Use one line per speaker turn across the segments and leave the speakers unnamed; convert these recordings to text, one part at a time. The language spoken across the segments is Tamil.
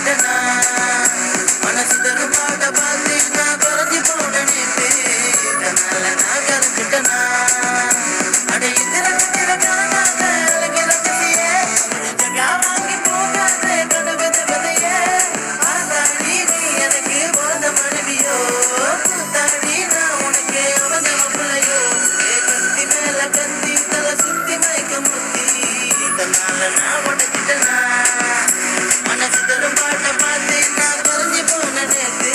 கரைஞ்சிட்டனா மனசு தரும் பாட்ட பார்த்து நான் குறைஞ்சி போன நேற்று தன்னால நான் கரைஞ்சிட்டனா அட இதர கட்டில காணாத அழகிற திசையே ஜகா வாங்கி போகாத கனவு தேவதையே ஆத்தாடி நீ எனக்கு பிறந்த மனைவியோ கூத்தாடி நான் உனக்கு அவங்க பிள்ளையோ கத்தி மேல கத்தி தலை சுத்தி மயக்க முத்தி தன்னால நான் உடச்சிட்டனா மனசு தரும் பாட்ட பார்த்து நான் குறைஞ்சி போன நேற்று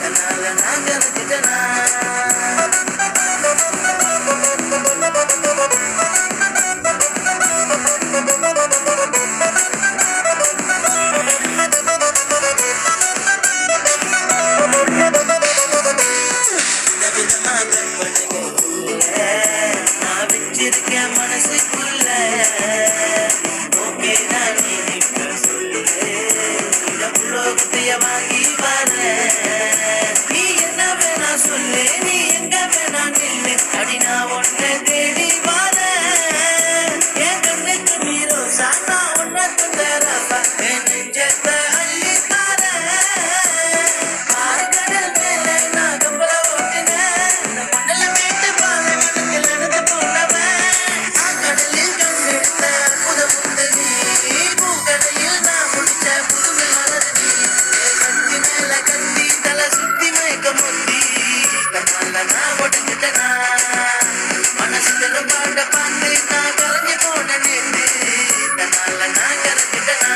தன்னால நான் கரைஞ்சிட்டனா விதவிதமா கற்பனைகளுக்குள்ள நான் வச்சிருக்கேன் மனசுக்குள்ள ஓகே நான் நீ இப்ப சொல்லு இடப்புலோகத்தைய வாங்கி வர நீ என்ன வேணா சொல்லு நீ எங்க வேணா நில்லு அடி நான் ஒன்ன தேடி வர என் கண்ணுக்கு நீரோ சாத்தா ஒன்ன தந்தரப்பா என் நெஞ்சத்தை அள்ளி தர ஆறுகடல் மேல நான் கப்பல ஓட்டினேன் இந்த மண்டல வீட்டு பாதை மனத்தில் நடந்து போனவன் கடலில் கண்டெடுத்த அற்புத முந்தனி பூக்கடையில் நான் முடிச்ச புதுமை மலர்னி கத்தி மேல கத்தி தலை சுத்தி மயக்க முத்தி தன்னால நான் உடஞ்சிட்டனா மனசு தரும் பாட்ட பார்த்து நான் கரைஞ்சி போன நேற்று தன்னால நான் கரைஞ்சிட்டனா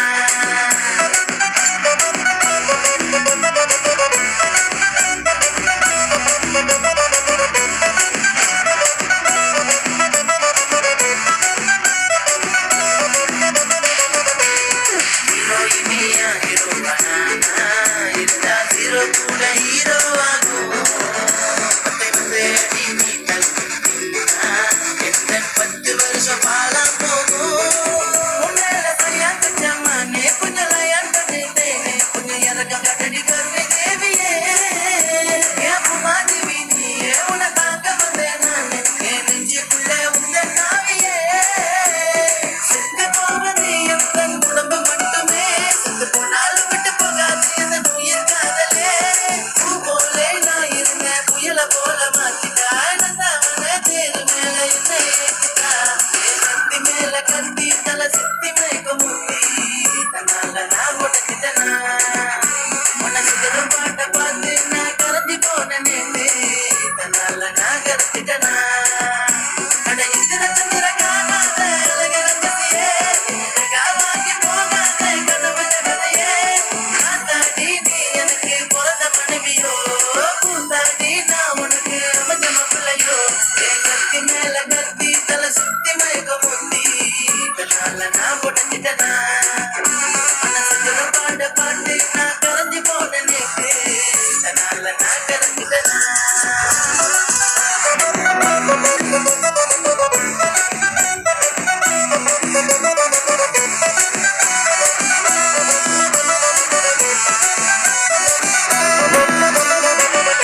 ஹீரோயினியா ஹீரோ பனானா இருந்தா ஹீரோ கூட ஹீரோ ஆகும் பத்தை வந்து அடி நீ தள்ளினா எந்த 10 வருஷம் பாலா போகும் உன்னால சரியா கச்சமானே கொஞ்சம் லயான் பண்ணிட்டேனே கொஞ்சம் இறக்கம் கட்டடி கருணை தேவியே என் புமாதிவி நீயே உன காக்க வந்தேன் நானு என் நெஞ்சுக்குள்ள உந்த காவியே செத்து போவது என் உடம்பு மட்டுமே செத்து போனாலும் விட்டு போகாது என் உயிர் காதலே பூ போலே நான் இருந்தேன் புயல போல மாத்திட்டா நந்தவன தேரு மேல என்ன ஏத்திட்டா என் கத்தி மேல கத்தி தலை சுத்தி மயக்க முத்தி தன்னால நான் உடச்சிட்டனா மனசு தரும் பாட்ட பார்த்து நான் கரைஞ்சி போன நேற்று தன்னால நான் கரைச்சிட்டனா